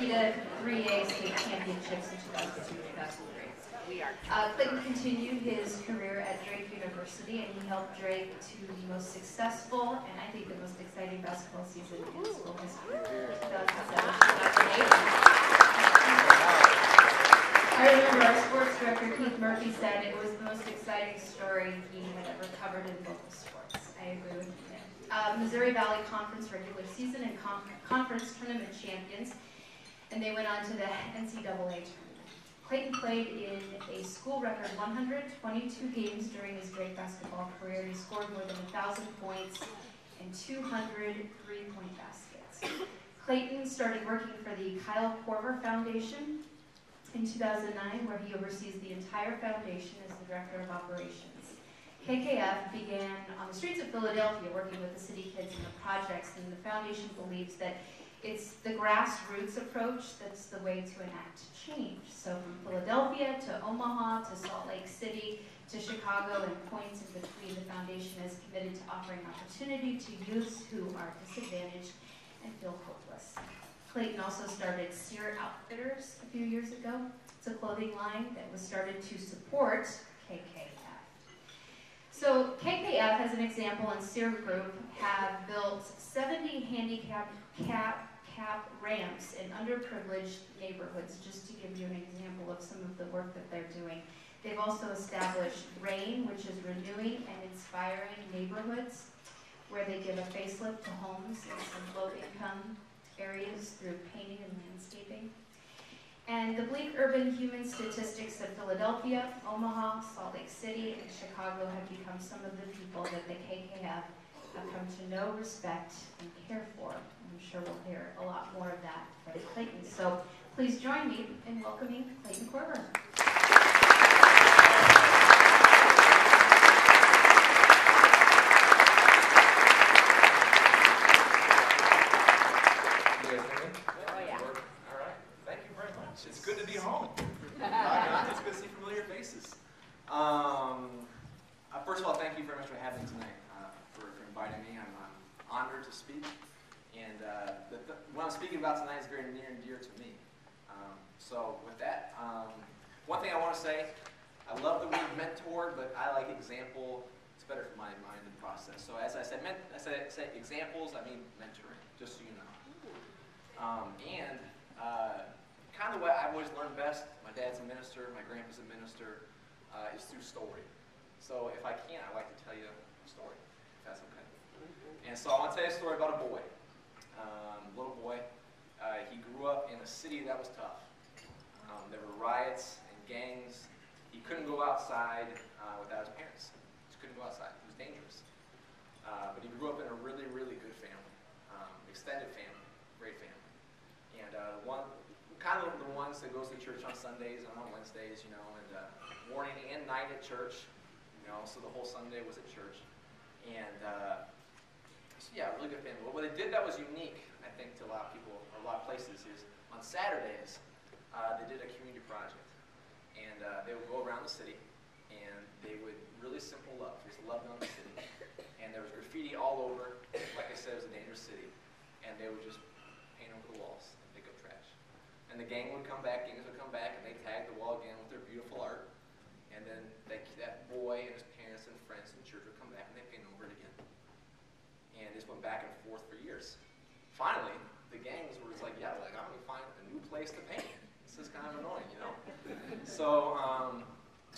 3 to 3A state championships in 2002-2003. Klayton continued his career at Drake University, and he helped Drake to the most successful and I think the most exciting basketball season in school history. 2007-2008. I remember our sports director, Keith Murphy, said it was the most exciting story he had ever covered in local sports. I agree with him. Missouri Valley Conference regular season and conference tournament champions, and they went on to the NCAA tournament. Klayton played in a school record 122 games during his Drake basketball career. He scored more than 1,000 points and 200 three-point baskets. Klayton started working for the Klayton Korver Foundation in 2009, where he oversees the entire foundation as the Director of Operations. KKF began on the streets of Philadelphia working with the city kids in the projects, and the foundation believes that it's the grassroots approach that's the way to enact change. So from Philadelphia to Omaha to Salt Lake City to Chicago and points in between, the foundation is committed to offering opportunity to youths who are disadvantaged and feel hopeless. Klayton also started Seer Outfitters a few years ago. It's a clothing line that was started to support KKF. So KKF, as an example, and Seer Group have built 70 handicap ramps in underprivileged neighborhoods, just to give you an example of some of the work that they're doing. They've also established RAIN, which is renewing and inspiring neighborhoods, where they give a facelift to homes in some low-income areas through painting and landscaping. And the bleak urban human statistics of Philadelphia, Omaha, Salt Lake City, and Chicago have become some of the people that the KKF have come to know, respect, and care for. I'm sure we'll hear a lot more of that from Klayton. So please join me in welcoming Klayton Korver. It's good to be home. It's good to see familiar faces. First of all, thank you very much for having me tonight, for inviting me. I'm honored to speak. And what I'm speaking about tonight is very near and dear to me. So with that, one thing I want to say, I love the word mentor, but I like example. It's better for my mind and process. So as I said, examples, I mean mentoring, just so you know. Kind of the way I've always learned best, my dad's a minister, my grandpa's a minister, is through story. So if I can, I like to tell you a story, if that's okay. And so I want to tell you a story about a boy. Little boy, he grew up in a city that was tough. There were riots and gangs. He couldn't go outside without his parents. He just couldn't go outside. It was dangerous. But he grew up in a really, really good family, extended family, great family. And kind of the ones that goes to church on Sundays and on Wednesdays, you know, and morning and night at church, you know, so the whole Sunday was at church. And so yeah, really good family. But what they did that was unique, I think, to a lot of people, or a lot of places, is on Saturdays, they did a community project. And they would go around the city, and they would really simple love. Just love on the city. And there was graffiti all over. Like I said, it was a dangerous city. And they would just paint over the walls and pick up trash. And the gangs would come back, and they tagged the wall again with their beautiful art. And then that boy and his parents and friends in church would come back, and they'd paint over it again. And this went back and forth for years. Finally, the gangs were just like, yeah, I'm going to find a new place to paint. This is kind of annoying, you know? So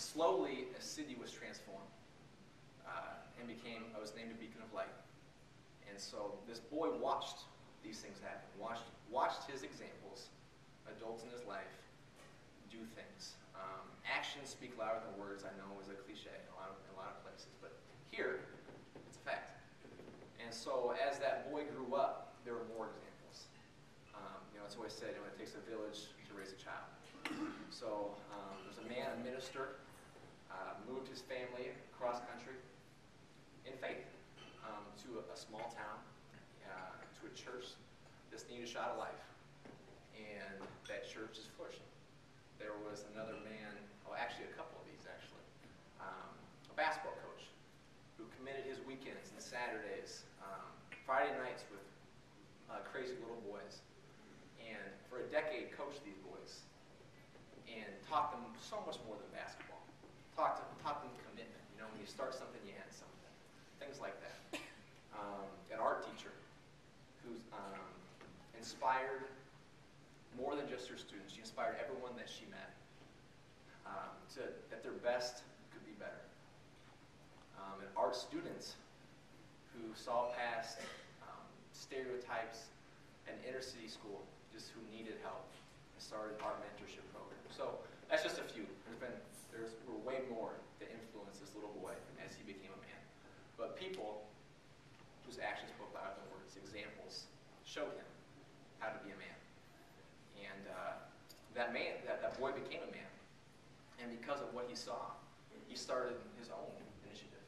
slowly, a city was transformed and was named a beacon of light. And so this boy watched these things happen, watched his examples, adults in his life, do things. Actions speak louder than words, I know, is a cliche in a lot of places, but here, it's a fact. And so as that boy grew up, there were more examples. It's always said, it takes a village to raise a child. So there's a man, a minister, moved his family across country in faith to a small town, to a church that's needed a shot of life. And that church is flourishing. There was another man, actually a couple of these actually, a basketball coach who committed his weekends and Saturdays, Friday nights with crazy little boys. And for a decade taught them so much more than basketball. Taught them commitment. You know, when you start something, you end something. Things like that. An art teacher who's inspired more than just her students. She inspired everyone that she met that their best could be better. And art students who saw past stereotypes and inner city school, just who needed help, and started an art mentorship program. So that's just a few. There were way more that influenced this little boy as he became a man. But people whose actions spoke louder than words, examples, showed him how to be a man. And that boy became a man. And because of what he saw, he started his own initiative.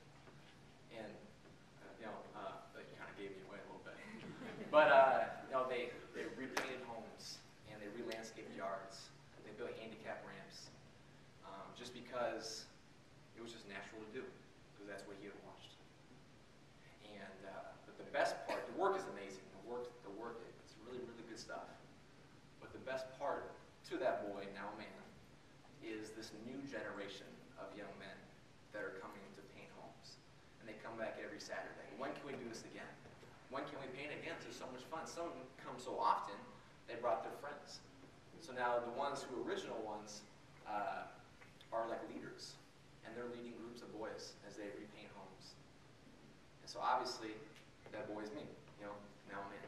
And, that kind of gave me away a little bit. But, they repainted homes, and they re-landscaped yards. They built handicap ramps, just because it was just natural to do, because that's what he had watched. And, but the best part, the work is amazing. The work, it's really, really good stuff. But the best part to that boy, now a man, is this new generation of young men that are coming to paint homes. And they come back every Saturday. When can we do this again? When can we paint again? It's so much fun. Some come so often, they brought their friends. So now the original ones, are like leaders. And they're leading groups of boys as they repaint homes. And so obviously, that boy is me, now I'm in.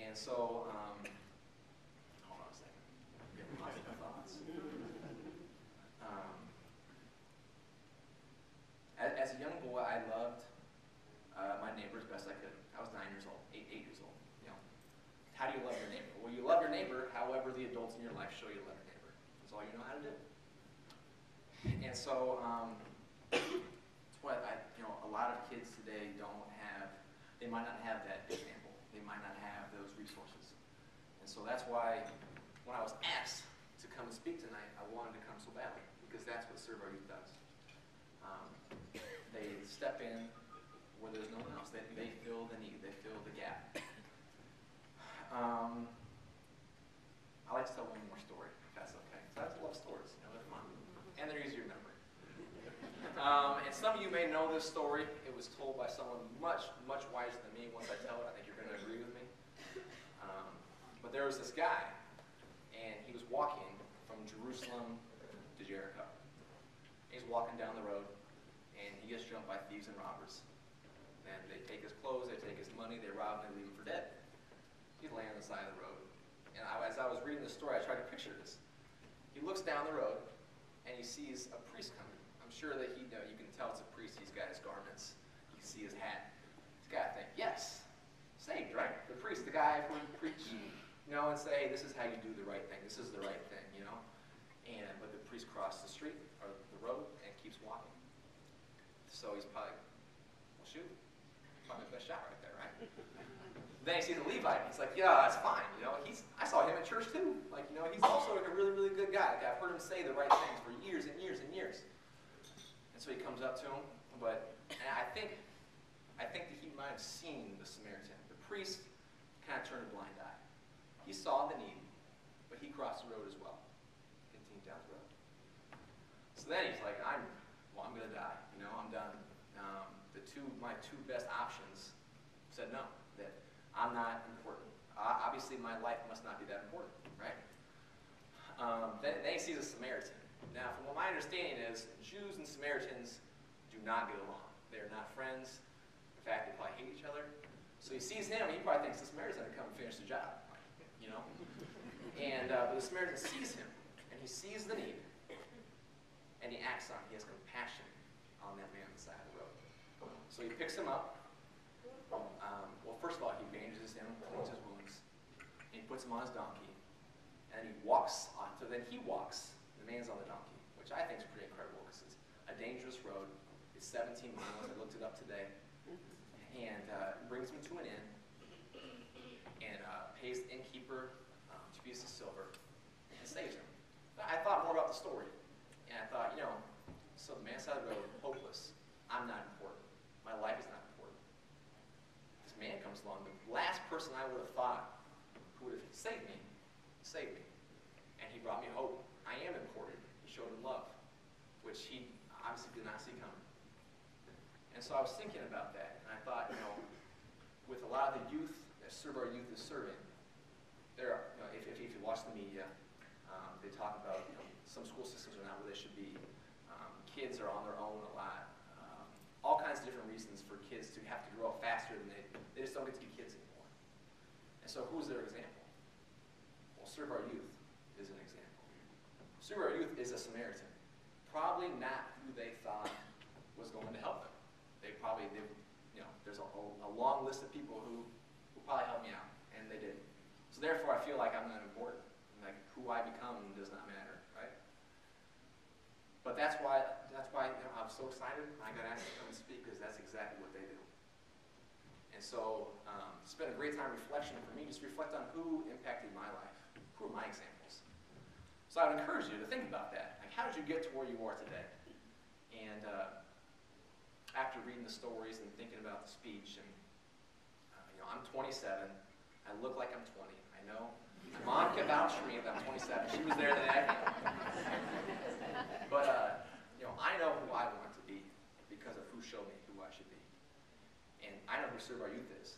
And so, hold on a second. I'm getting lots of thoughts. As a young boy, I loved my neighbor as best I could. I was 9 years old, 8 years old. How do you love your neighbor? Well, you love your neighbor however the adults in your life show you to love your neighbor. That's all you know how to do. And so, it's what a lot of kids today don't have. They might not have that example. They might not have those resources. And so that's why when I was asked to come and speak tonight, I wanted to come so badly, because that's what Serve Our Youth does. They step in where there's no one else. They fill the need. They fill the gap. I like to tell one more story, if that's okay. So I love stories. They're fun. And they're easy to remember. And some of you may know this story. It was told by someone much, much wiser than me. Once I tell it, I think you're going to agree with me. But there was this guy, and he was walking from Jerusalem to Jericho. He's walking down the road, and he gets jumped by thieves and robbers. And they take his clothes, they take his money, they rob him, and leave him for dead. He's laying on the side of the road. And as I was reading the story, I tried to picture this. He looks down the road, and he sees a priest coming. I'm sure that you can tell it's a priest. He's got his garments. You can see his hat. He's got to think, yes, saved, right? The priest, the guy who would preach, and say, hey, this is how you do the right thing. This is the right thing, But the priest crossed the street, or the road, and keeps walking. So he's probably, well, shoot, probably the best shot right there, right? Then he sees a Levite. He's like, yeah, that's fine. I saw him at church too. He's also a really, really good guy. I've heard him say the right things for years and years and years. And so he comes up to him, and I think that he might have seen the Samaritan. The priest kind of turned a blind eye. He saw the need, but he crossed the road as well. Continued down the road. So then he's like, I'm going to die. I'm done. My two best options said no, that I'm not important. Obviously, my life must not be that important, right? Then he sees a Samaritan. Now, from what my understanding is, Jews and Samaritans do not get along. They're not friends. In fact, they probably hate each other. So he sees him, and he probably thinks the Samaritan's going to come and finish the job, And but the Samaritan sees him, and he sees the need, and he acts on it. He has compassion on that man on the side of the road. So he picks him up. Well, first of all, he bandages him, cleans his wounds, and he puts him on his donkey, and he walks on. So then he walks. The man's on the donkey, which I think is pretty incredible because it's a dangerous road. It's 17 miles. I looked it up today, and brings him to an inn, and pays the innkeeper 2 pieces of silver, and saves him. I thought more about the story, and I thought, so the man's side of the road, hopeless. I'm not important. My life is not important. This man comes along, the last person I would have thought who would have saved me, and he brought me hope. I am important. which he obviously did not see coming. And so I was thinking about that, and I thought, with a lot of the youth that Serve Our Youth is serving, there are, if you watch the media, they talk about, some school systems are not where they should be. Kids are on their own a lot. All kinds of different reasons for kids to have to grow up faster than they just don't get to be kids anymore. And so who's their example? Well, Serve Our Youth is an example. Serve Our Youth is a Samaritan. Probably not who they thought was going to help them. There's a long list of people who probably helped me out, and they didn't. So therefore, I feel like I'm not important. Like, who I become does not matter, right? But that's why I'm so excited. I got asked to come and speak, because that's exactly what they do. And so it's been a great time of reflection for me, just reflect on who impacted my life. Who are my examples? So I would encourage you to think about that. Like, how did you get to where you are today? And after reading the stories and thinking about the speech, and I'm 27. I look like I'm 20. I know. My mom can vouch for me that I'm 27. She was there the day I came. But I know who I want to be because of who showed me who I should be, and I know who Serve Our Youth is.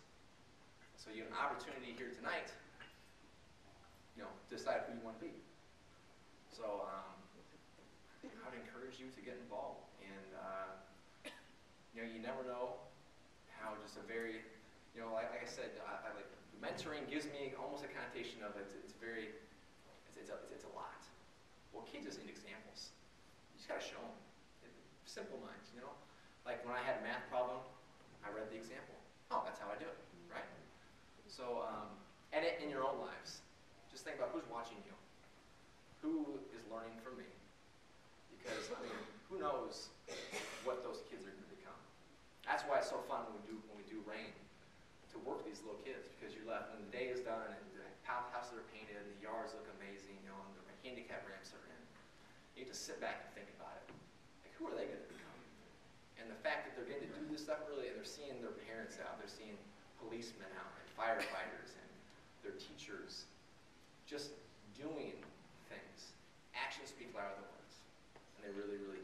So you have an opportunity here tonight, to decide who you want to be. So I would encourage you to get involved, and you never know how just a very, like I said, I like mentoring gives me almost a connotation of it's a lot. Well, kids just need examples. You just got to show them. Simple minds, Like when I had a math problem, I read the example. Oh, that's how I do it, right? So, and in your own lives, just think about who's watching you. Who is learning from me? Because, who knows what those kids are going to become. That's why it's so fun when we do rain, to work with these little kids, because you're left, when the day is done, and the houses are painted, and the yards look amazing, and the handicap ramps are in. You need to sit back and think about it. Like, who are they going to become? And the fact that they're getting to do this stuff early, and they're seeing their parents out, they're seeing policemen out, and firefighters, and their teachers, just doing things. Actions speak louder than words, and they really, really